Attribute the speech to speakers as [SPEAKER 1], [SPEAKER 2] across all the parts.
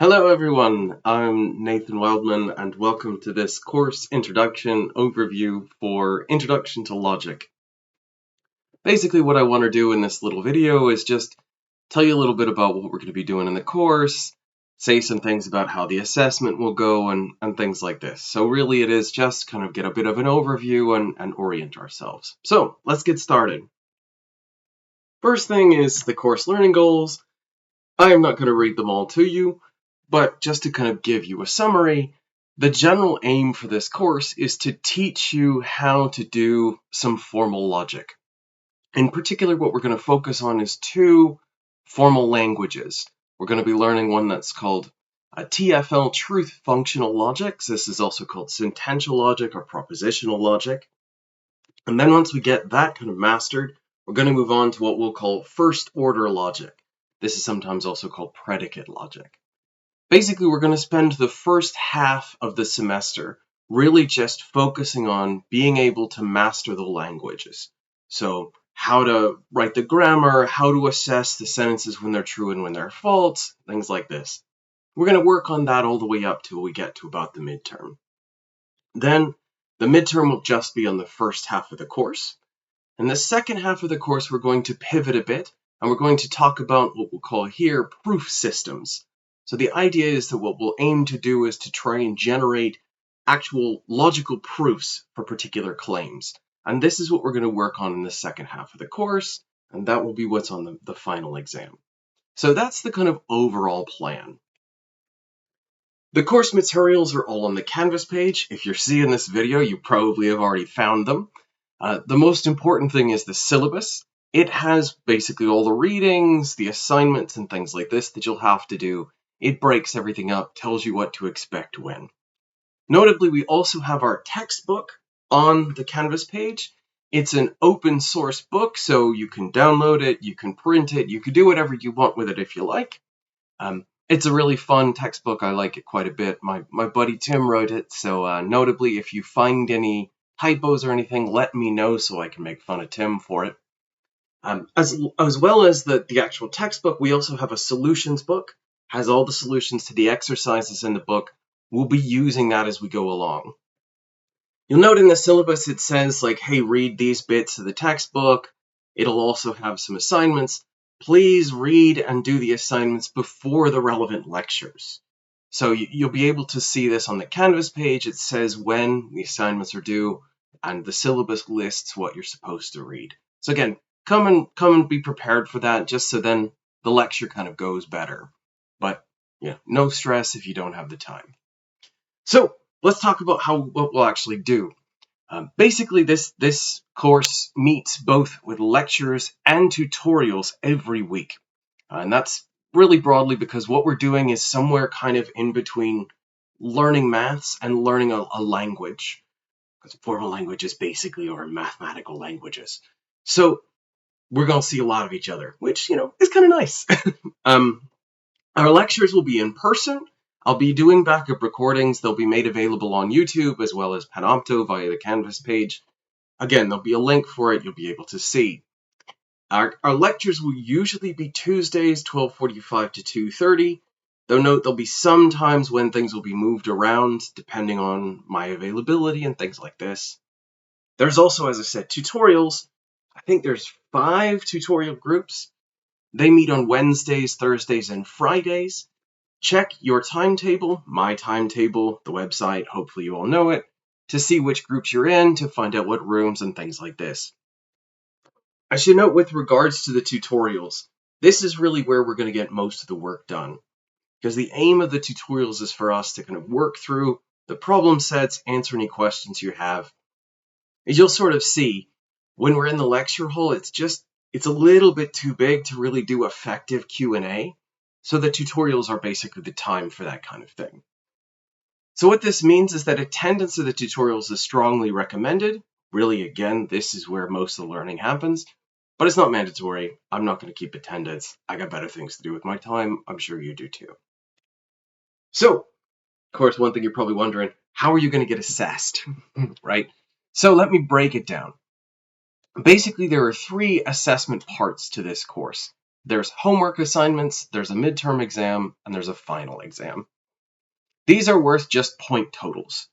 [SPEAKER 1] Hello everyone, I'm Nathan Wildman and welcome to this course introduction overview for Introduction to Logic. Basically what I want to do in this little video is just tell you a little bit about what we're going to be doing in the course, say some things about how the assessment will go and things like this. So really it is just kind of get a bit of an overview and orient ourselves. So let's get started. First thing is the course learning goals. I am not going to read them all to you, but just to kind of give you a summary, the general aim for this course is to teach you how to do some formal logic. In particular, what we're going to focus on is two formal languages. We're going to be learning one that's called TFL, truth functional logic. So this is also called sentential logic or propositional logic. And then once we get that kind of mastered, we're going to move on to what we'll call first order logic. This is sometimes also called predicate logic. Basically, we're going to spend the first half of the semester really just focusing on being able to master the languages. So how to write the grammar, how to assess the sentences when they're true and when they're false, things like this. We're going to work on that all the way up till we get to about the midterm. Then the midterm will just be on the first half of the course. In the second half of the course, we're going to pivot a bit, and we're going to talk about what we'll call here proof systems. So the idea is that what we'll aim to do is to try and generate actual logical proofs for particular claims. And this is what we're going to work on in the second half of the course, and that will be what's on the final exam. So that's the kind of overall plan. The course materials are all on the Canvas page. If you're seeing this video, you probably have already found them. The most important thing is the syllabus. It has basically all the readings, the assignments, and things like this that you'll have to do. It breaks everything up, tells you what to expect when. Notably, we also have our textbook on the Canvas page. It's an open source book, so you can download it, you can print it, you can do whatever you want with it if you like. It's a really fun textbook. I like it quite a bit. My buddy Tim wrote it, so notably, if you find any typos or anything, let me know so I can make fun of Tim for it. As well as the actual textbook, we also have a solutions book. Has all the solutions to the exercises in the book. We'll be using that as we go along. You'll note in the syllabus it says like, hey, read these bits of the textbook. It'll also have some assignments. Please read and do the assignments before the relevant lectures. So you'll be able to see this on the Canvas page. It says when the assignments are due, and the syllabus lists what you're supposed to read. So again, come and be prepared for that, just so then the lecture kind of goes better. But yeah, no stress if you don't have the time. So let's talk about what we'll actually do. Basically, this course meets both with lectures and tutorials every week. And that's really broadly because what we're doing is somewhere kind of in between learning maths and learning a language. Because formal languages basically are mathematical languages. So we're going to see a lot of each other, which, is kind of nice. Our lectures will be in person. I'll be doing backup recordings. They'll be made available on YouTube as well as Panopto via the Canvas page. Again, there'll be a link for it you'll be able to see. Our lectures will usually be Tuesdays, 12:45 to 2:30. Though note there'll be some times when things will be moved around depending on my availability and things like this. There's also, as I said, tutorials. I think there's 5 tutorial groups. They meet on Wednesdays, Thursdays, and Fridays. Check your timetable, my timetable, the website, hopefully you all know it, to see which groups you're in, to find out what rooms and things like this. I should note with regards to the tutorials, this is really where we're going to get most of the work done. Because the aim of the tutorials is for us to kind of work through the problem sets, answer any questions you have. As you'll sort of see, when we're in the lecture hall, it's a little bit too big to really do effective Q&A. So the tutorials are basically the time for that kind of thing. So what this means is that attendance of the tutorials is strongly recommended. Really, again, this is where most of the learning happens, but it's not mandatory. I'm not going to keep attendance. I got better things to do with my time. I'm sure you do too. So, of course, one thing you're probably wondering, how are you going to get assessed, right? So let me break it down. Basically, there are 3 assessment parts to this course. there's homework assignments, there's a midterm exam, and there's a final exam. These are worth just point totals.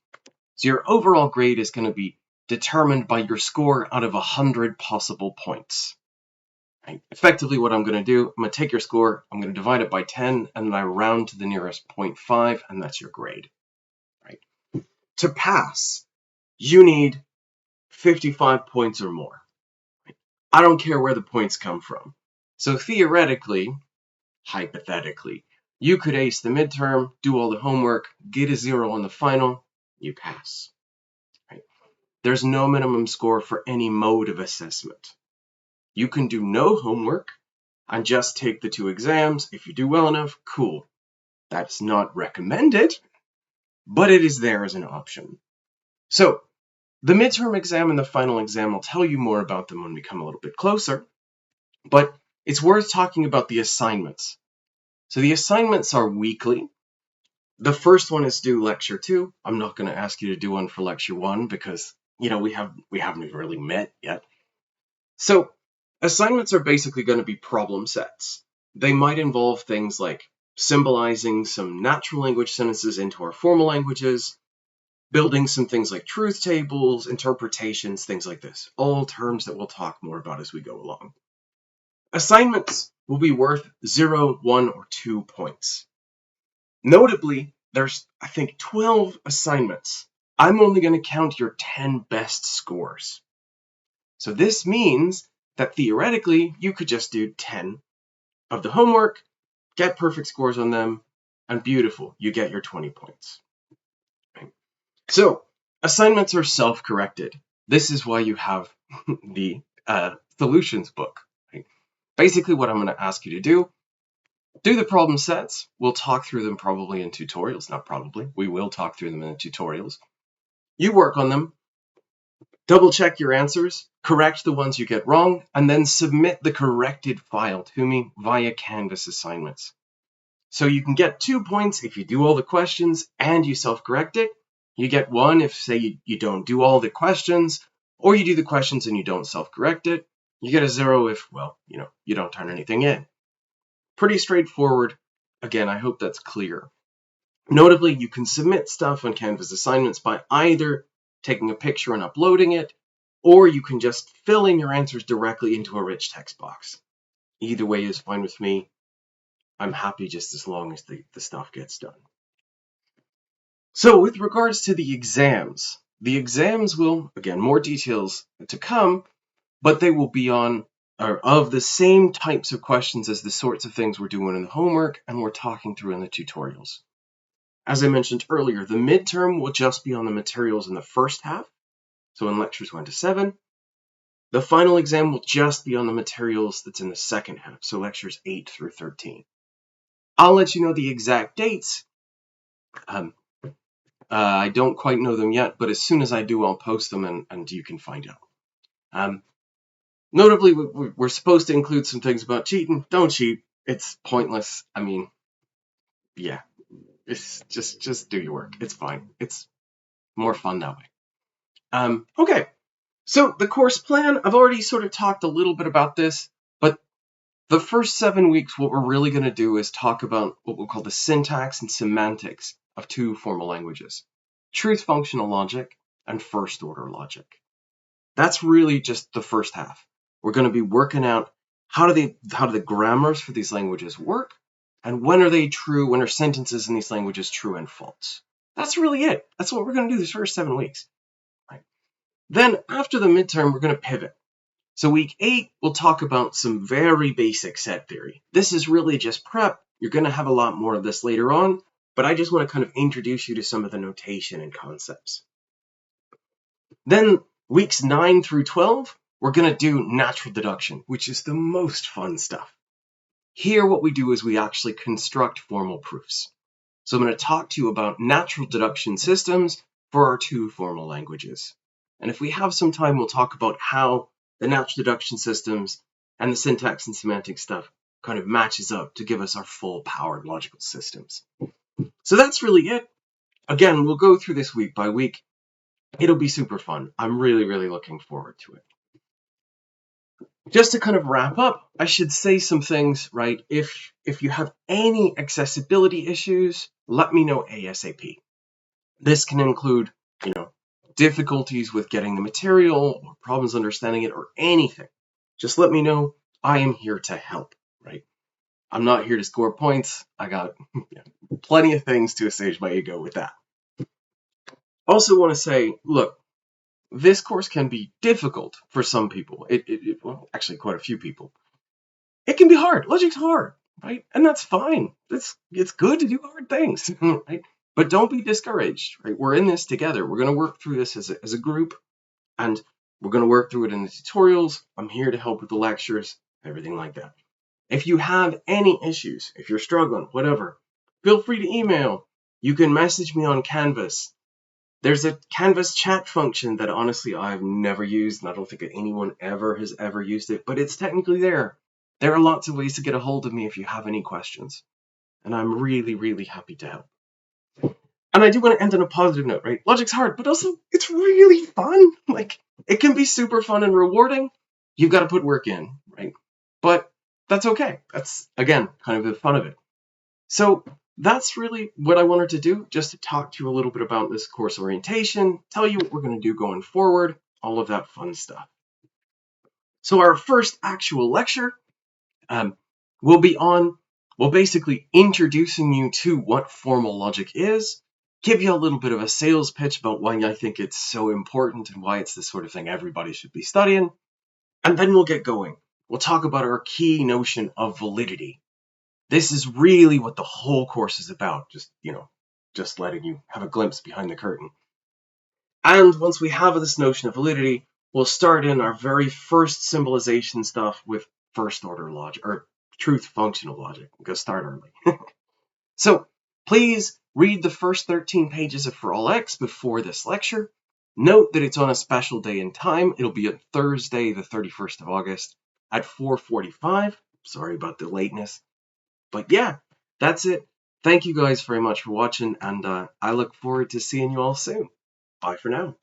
[SPEAKER 1] So your overall grade is going to be determined by your score out of 100 possible points. Right? Effectively, what I'm going to do, I'm going to take your score, I'm going to divide it by 10, and then I round to the nearest 0.5, and that's your grade. Right? To pass, you need 55 points or more. Right? I don't care where the points come from. So theoretically, hypothetically, you could ace the midterm, do all the homework, get a 0 on the final, you pass. Right? There's no minimum score for any mode of assessment. You can do no homework and just take the 2 exams. If you do well enough, cool. That's not recommended, but it is there as an option. So the midterm exam and the final exam, I'll tell you more about them when we come a little bit closer, but it's worth talking about the assignments. So the assignments are weekly. The first one is due lecture 2. I'm not going to ask you to do one for lecture 1 because, we haven't even really met yet. So assignments are basically going to be problem sets. They might involve things like symbolizing some natural language sentences into our formal languages, building some things like truth tables, interpretations, things like this. All terms that we'll talk more about as we go along. Assignments will be worth 0, 1, or 2 points. Notably, there's, I think, 12 assignments. I'm only going to count your 10 best scores. So this means that theoretically, you could just do 10 of the homework, get perfect scores on them, and beautiful, you get your 20 points. Okay. So assignments are self-corrected. This is why you have the solutions book. Right? Basically, what I'm going to ask you to do the problem sets. We'll talk through them probably in tutorials. Not probably. We will talk through them in the tutorials. You work on them. Double check your answers. Correct the ones you get wrong. And then submit the corrected file to me via Canvas assignments. So you can get 2 points if you do all the questions and you self-correct it. You get 1 if, say, you don't do all the questions, or you do the questions and you don't self-correct it. You get a 0 if, well, you don't turn anything in. Pretty straightforward. Again, I hope that's clear. Notably, you can submit stuff on Canvas assignments by either taking a picture and uploading it, or you can just fill in your answers directly into a rich text box. Either way is fine with me. I'm happy just as long as the stuff gets done. So with regards to the exams will, again, more details to come, but they will be on of the same types of questions as the sorts of things we're doing in the homework and we're talking through in the tutorials. As I mentioned earlier, the midterm will just be on the materials in the first half, so in lectures 1 to 7. The final exam will just be on the materials that's in the second half, so lectures 8 through 13. I'll let you know the exact dates. I don't quite know them yet, but as soon as I do, I'll post them and you can find out. Notably, we're supposed to include some things about cheating. Don't cheat. It's pointless. I mean, yeah, it's just do your work. It's fine. It's more fun that way. Okay, so the course plan, I've already sort of talked a little bit about this, but the first 7 weeks, what we're really going to do is talk about what we'll call the syntax and semantics of 2 formal languages, truth functional logic and first order logic. That's really just the first half. We're going to be working out how do the grammars for these languages work, and when are sentences in these languages true and false. That's really it. That's what we're going to do these first 7 weeks. Right? Then after the midterm, we're going to pivot. So week 8, we'll talk about some very basic set theory. This is really just prep. You're going to have a lot more of this later on, but I just want to kind of introduce you to some of the notation and concepts. Then weeks 9 through 12, we're going to do natural deduction, which is the most fun stuff. Here, what we do is we actually construct formal proofs. So I'm going to talk to you about natural deduction systems for our 2 formal languages. And if we have some time, we'll talk about how the natural deduction systems and the syntax and semantic stuff kind of matches up to give us our full-powered logical systems. So that's really it. Again, we'll go through this week by week. It'll be super fun. I'm really, really looking forward to it. Just to kind of wrap up, I should say some things, right? If you have any accessibility issues, let me know ASAP. This can include, difficulties with getting the material or problems understanding it or anything. Just let me know. I am here to help, right? I'm not here to score points. I got plenty of things to assuage my ego with that. Also want to say, look, this course can be difficult for some people. Well, actually quite a few people. It can be hard. Logic's hard, right? And that's fine. It's good to do hard things, right? But don't be discouraged, right? We're in this together. We're going to work through this as a group, and we're going to work through it in the tutorials. I'm here to help with the lectures, everything like that. If you have any issues, if you're struggling, whatever, feel free to email. You can message me on Canvas. There's a Canvas chat function that honestly I've never used, and I don't think anyone has ever used it, but it's technically there. There are lots of ways to get a hold of me if you have any questions, and I'm really, really happy to help. And I do want to end on a positive note, right? Logic's hard, but also it's really fun. Like, it can be super fun and rewarding. You've got to put work in, right? But that's okay. That's, again, kind of the fun of it. So that's really what I wanted to do, just to talk to you a little bit about this course orientation, tell you what we're going to do going forward, all of that fun stuff. So our first actual lecture will be on, basically introducing you to what formal logic is, give you a little bit of a sales pitch about why I think it's so important and why it's the sort of thing everybody should be studying, and then we'll get going. We'll talk about our key notion of validity. This is really what the whole course is about, just letting you have a glimpse behind the curtain. And once we have this notion of validity, we'll start in our very first symbolization stuff with first order logic, or truth functional logic. We'll go start early. So please read the first 13 pages of For All X before this lecture. Note that it's on a special day and time. It'll be on Thursday, the 31st of August at 4:45. Sorry about the lateness. But yeah, that's it. Thank you guys very much for watching, and I look forward to seeing you all soon. Bye for now.